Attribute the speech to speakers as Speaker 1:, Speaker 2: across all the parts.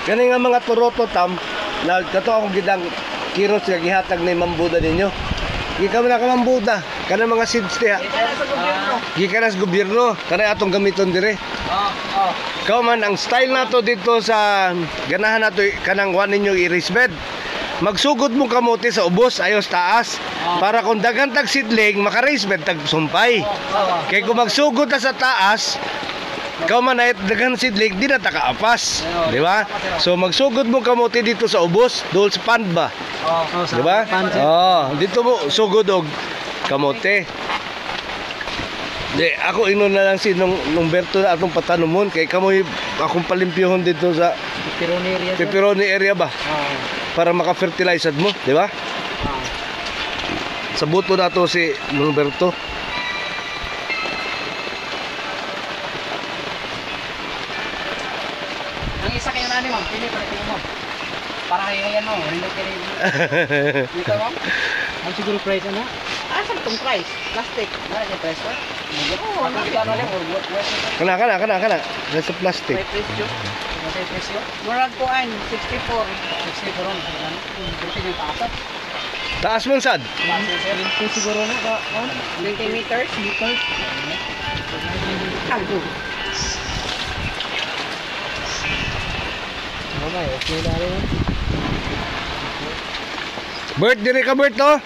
Speaker 1: Kani nga mga turoto tam, na kato akong gidang kiros nga gihatag ni Mambuda ninyo. Gikan na ka Mambuda, kana mga seeds diha. Gikan na sa gobyerno, kana atong gamiton dire. Kao man ang style nato dito sa ganahan nato kanang wan ninyo i-raise bed. Magsugod mo kamote sa ubos ayos taas para kung daghan tag seedling maka-raise bed tag sumpay. Kay kung magsugod ta sa taas, ikaw man ay daghan seedling di na takaapas, di ba? So magsugod mo kamote dito sa ubos, dol sa pand ba? Di ba? Dito mo sugod og kamote. Di ako inon na lang si nung Berto na atong patanumon kay kamoy akong palimpyuhon dito sa pepperoni area ba? Para maka-fertilize mo, di ba? Sa buto na to si nung Berto.
Speaker 2: Isa kayo na ni ma'am, pili pa rin mo. Para hayayan mo, rindot kayo rin. Dito ma'am? Ang siguro price ano? Saan itong price? Plastic. Wala niya price ba? Oo, ano lang?
Speaker 1: Kana. Nasa plastic.
Speaker 2: May presyo. May presyo? Murag ko 64. 64 ron. Berti yung taas.
Speaker 1: Taas man sad?
Speaker 2: Taas siguro na ba? 20 meters? Algo. Okay na rin.
Speaker 1: Bert, diri ka Bert to?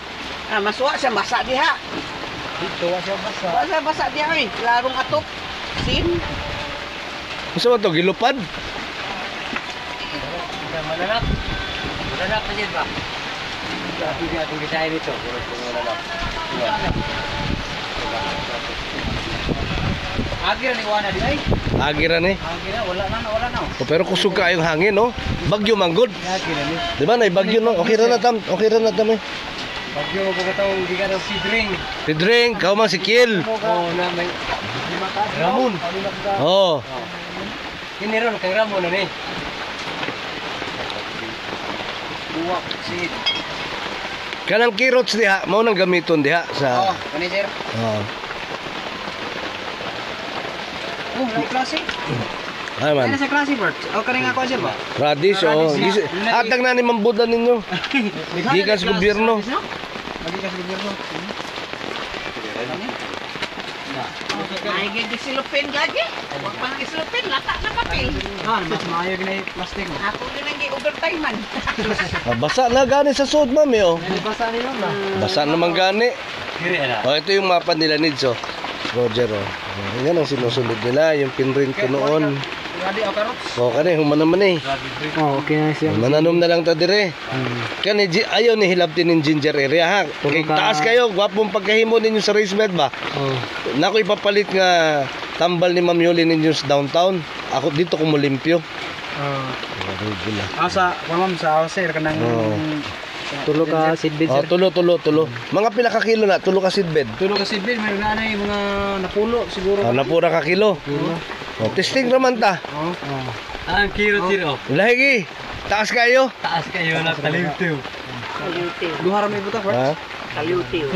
Speaker 2: Masuwa siya, basa diha. Dito siya basa. Basa diha eh. Larong atok. Sin.
Speaker 1: Gusto mo to, gilupad?
Speaker 2: Malalap. Malalap na dyan ba? Hindi atong design ito. Malalap. Agira ni Wana di ay?
Speaker 1: Agira ni.
Speaker 2: Agira, wala na.
Speaker 1: Pero kusog ka yung hangin, no? Bagyo manggod.
Speaker 2: Agira ni.
Speaker 1: Di ba na, bagyo, no? Okay ra na tam eh.
Speaker 2: Bagyo mo pagkataong di ka daw si Drink.
Speaker 1: Si Drink, kao man si Kiel.
Speaker 2: Oo na may Ramon.
Speaker 1: Oo.
Speaker 2: Ini ron kang Ramon na ni. Buwak si.
Speaker 1: Kanang kirots diha, mao nang gamiton diha sa.
Speaker 2: Kani sir.
Speaker 1: Oo.
Speaker 2: May klase.
Speaker 1: Ay man.
Speaker 2: Ano sa klase Bert? O kaning ako sir ba?
Speaker 1: Radish, oh. Hatag na ni Mambuda ninyo. Di ka sa gobyerno.
Speaker 2: Magikas gobyerno. Ay, gigi silupin gagi. Huwag pang isilupin, lata na papel. Mas maayo ginay plastic mo. Ako din ang gi-overtime man.
Speaker 1: Basa na gani sa sud, mami, oh.
Speaker 2: Basa nila na.
Speaker 1: Basa naman gani.
Speaker 2: Kiri na.
Speaker 1: Oh, ito yung mapa nila needs, oh. Roger, oh. Yan ang sinusunod nila, yung pinrint ko noon.
Speaker 2: Ready o karots?
Speaker 1: Oh, kani humanaman eh.
Speaker 2: Okay na siya.
Speaker 1: Mananom na lang ta dire. Kani ayaw ni hilabtin ng ginger area ha. Kay taas kayo, gwapong pagkahimo ninyo sa race bed ba? Nako ipapalit nga tambal ni Ma'am Yoli ninyo sa downtown. Ako dito ko mulimpyo.
Speaker 2: Asa, ma'am sa sir kanang tulo ka seedbed sir.
Speaker 1: Tulo. Mga pila ka kilo na tulo ka seedbed.
Speaker 2: Tulo ka seedbed, may nanay mga napulo siguro.
Speaker 1: Napura ka kilo. Testing naman ta.
Speaker 2: Ang kilo.
Speaker 1: Lagi. Taas kayo.
Speaker 2: Taas kayo na kaliwtiw. Luhar may buta first.
Speaker 1: Ha?
Speaker 2: Kaliwtiw.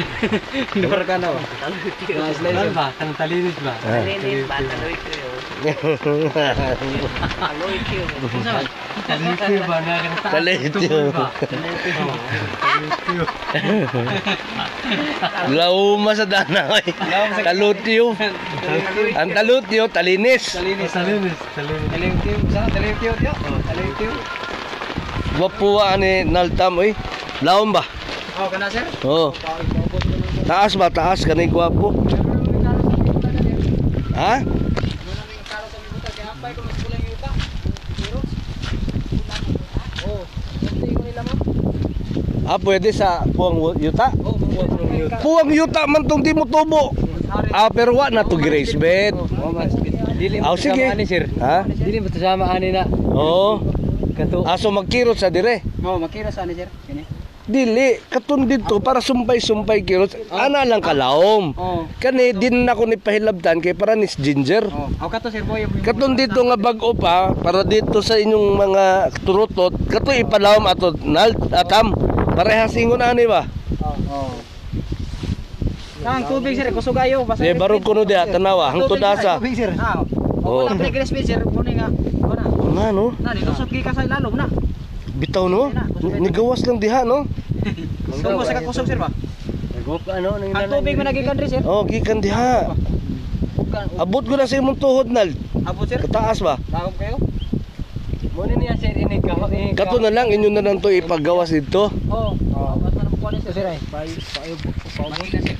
Speaker 2: Luhar ka na. Kaliwtiw. Ano ba? Kanang talinis ba? Talinis ba? Kaliwtiw. Kaliwtiw. Kaliwtiw ba?
Speaker 1: Kaliwtiw. Lauma sa dana. Talutiw. Ang talutiw, talinis.
Speaker 2: Kaliwtiw. Saan? Kaliwtiw. Kaliwtiw.
Speaker 1: Wapuwa ni Naltam, eh. Laom ba?
Speaker 2: Oh, kana sir?
Speaker 1: Oo. Taas ba? Taas ka na gwapo. Ha? Pwede sa puwang yuta? Puwang yuta man tong di mo tubo. Pero wa na to grace bed. Sige. Ha?
Speaker 2: Dili mo sama ani na.
Speaker 1: Oo.
Speaker 2: Kato.
Speaker 1: So magkirot sa dire?
Speaker 2: Oo, magkirot sa ani sir. Kini.
Speaker 1: Dili, katon dito para sumpay-sumpay kirot. Ana lang kalaom. Kani din ako ni pahilabtan kay para nis ginger.
Speaker 2: Kato sir boy.
Speaker 1: Katon dito nga bag-o pa para dito sa inyong mga turutot, kato ipalawom ato atam. Parehas ingon ani ba?
Speaker 2: Ang tubig sir, kusog ayo.
Speaker 1: Di barog kuno diha tanawa hangtod asa.
Speaker 2: Tubig sir. Oo. Wala pre sir, kuno nga.
Speaker 1: nga no.
Speaker 2: Na nilusot gi ka sa ilalom na.
Speaker 1: Bitaw no. Nigawas lang diha no.
Speaker 2: Sumo sa kakusog sir ba?
Speaker 3: Ano,
Speaker 2: Ang tubig man nagikan rin sir.
Speaker 1: Oh, gikan diha. Abot ko na sa imong tuhod nal.
Speaker 2: Abot sir.
Speaker 1: Kataas ba?
Speaker 2: Dagom kayo.
Speaker 3: Muna niya sir,
Speaker 1: Kato na lang inyo na lang to ipagawas dito.
Speaker 2: Oo. Basta na po sir ay. Payo sir.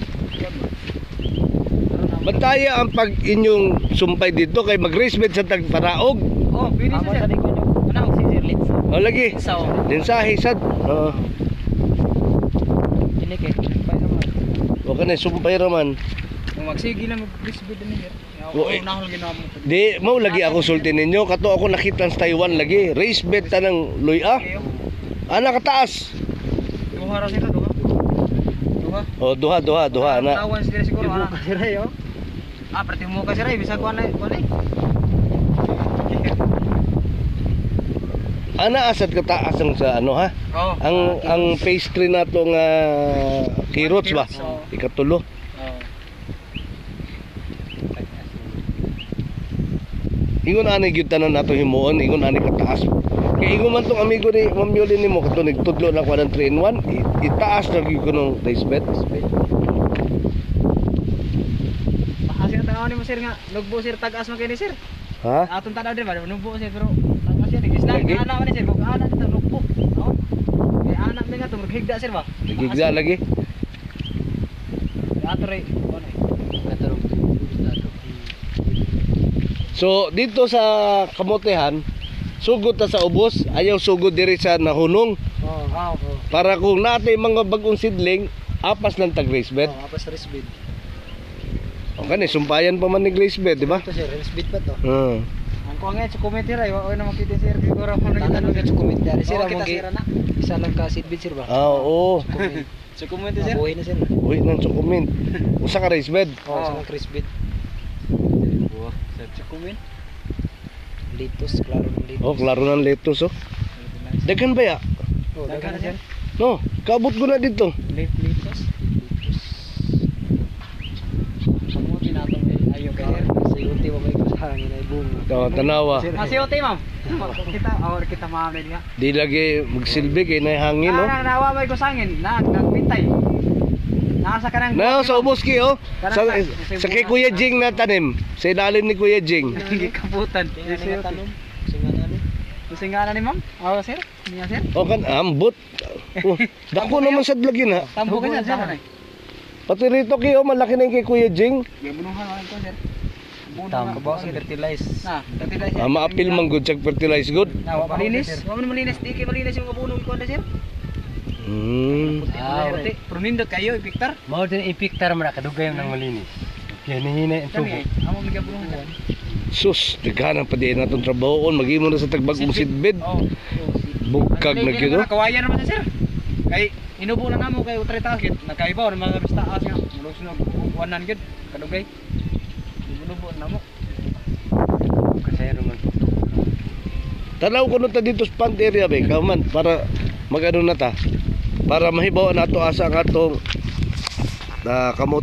Speaker 1: Mataya ang pag inyong sumpay dito kay mag-race bed sa tagparaog.
Speaker 2: Oh, pwede
Speaker 3: Amo
Speaker 2: sir.
Speaker 3: sa likod nyo.
Speaker 2: Ano si sir Litz?
Speaker 1: O lagi.
Speaker 2: Sa
Speaker 1: Dinsahe sad. Oo.
Speaker 2: ini kay pay naman.
Speaker 1: O kanay sumpay raman.
Speaker 2: Kung magsige lang mag-bisbid ni sir.
Speaker 1: Oo,
Speaker 2: Oo, nahol ginawa mo.
Speaker 1: Di mau lagi ako sulti ninyo kato ako nakita sa Taiwan lagi. Race bed tanang luya. Ana kataas.
Speaker 2: Duha ra sir, duha.
Speaker 1: O duha na.
Speaker 2: Tawan sila siguro ana.
Speaker 3: Sir ayo.
Speaker 2: Perti mo ka sir ay bisa kuan ay.
Speaker 1: Ana asad kataas ang sa ano ha?
Speaker 2: Oh.
Speaker 1: Ang pastry nato nga kirots ba?
Speaker 2: Oo.
Speaker 1: Ikatulo.
Speaker 2: Oh.
Speaker 1: Ingon ani gyud tanan nato himuon, ingon ani kataas. Kay ingon man tong amigo ni Ma'am Yoli nimo kato nagtudlo lang ko ng 3 in 1, itaas na gyud ko nung race bed.
Speaker 2: Kasi ang tao ni mo sir nga, lugbo sir tagas man kay ni sir.
Speaker 1: Ha?
Speaker 2: Atong tanaw din ba, lugbo sir pero tagas yan gisna.
Speaker 1: Lagi?
Speaker 2: Ana man ni sir, kung ana dito lugbo. No? Kay ana mi nga to maghigda sir ba?
Speaker 1: Nagigda lagi.
Speaker 2: Ato ray. Ano eh?
Speaker 1: So dito sa Kamotehan, sugod ta sa ubos, ayaw sugod diri sa nahunong
Speaker 3: Oh,
Speaker 1: para kung natay mga bagong sidling, apas lang tag race bed.
Speaker 3: apa sa resbid?
Speaker 1: O kani sumpayan pa man ni race bed, di ba?
Speaker 3: Ito sir, resbid pa to.
Speaker 2: Ang ko nga sa comment ray, wa na makita sir siguro mo
Speaker 3: Tanan mo sa comment dari sir,
Speaker 2: kita
Speaker 3: mo
Speaker 2: sir na.
Speaker 3: isa lang ka seatbelt sir ba?
Speaker 1: Ah, oo.
Speaker 2: Sa comment sir.
Speaker 3: Buhay na sir.
Speaker 1: Uy, nang sukumin. Usa ka race bed.
Speaker 3: Oh, isa lang resbid.
Speaker 2: Sa comment.
Speaker 3: Litos, klaro ng litos.
Speaker 1: Oh, klaro ng letos oh. Daghan ba ya?
Speaker 3: Oh,
Speaker 2: Daghan na sir.
Speaker 1: No, kabot ko na dito.
Speaker 2: Litos. Kamu tinatong ayo kay sir.
Speaker 3: Sa unti mo may kusahangin ay bunga.
Speaker 1: Oh, tanawa.
Speaker 2: Masih ote ma'am. Kita maamin nga.
Speaker 1: Di lagi magsilbi kay nay hangin no.
Speaker 2: Nawa may kusangin, nagpintay. Nasa ka nang
Speaker 1: Na sa ubos ki oh. Sa kay Kuya Jing na tanim. Sa ilalim ni Kuya Jing.
Speaker 2: gikabutan.
Speaker 3: Tanong, singanan ni.
Speaker 2: Kusingana ni ma'am? Oo sir. Niya sir.
Speaker 1: O kan ambot. Oh, dako naman sad lagi na.
Speaker 2: Tambo ka sa sana.
Speaker 1: Pati rito ki oh, malaki na yung kay Kuya Jing.
Speaker 2: Gibunuhan man ko sir.
Speaker 3: Tama ba sa fertilize?
Speaker 2: Na, tatida sir.
Speaker 1: Maapil man good check fertilize good.
Speaker 2: Na, wa malinis. Wa man malinis, di kay malinis yung abunong ko na sir.
Speaker 3: Ah,
Speaker 2: Pero nindot kayo, Victor.
Speaker 3: mao din ipiktar man kadugay ng malinis. Yan hina ang tubo.
Speaker 2: Kami, amo mi gabunong ko.
Speaker 1: Sus, daghanan pa diyan natong trabahoon, maghimo na sa tagbagong sidbed.
Speaker 2: Oh.
Speaker 1: Bukag na gyud oh.
Speaker 2: Kawayan naman sir. Kay inubo na namo kay utray taas kit nakaibaw ng mga bistaas nga. Mulusnog wanan gid kadugay. Inubo na mo.
Speaker 3: Kasayro man.
Speaker 1: Tanaw ko ta dito sa pant area be, kaman para magano na ta. Para mahibaw na to asa ang atong kamot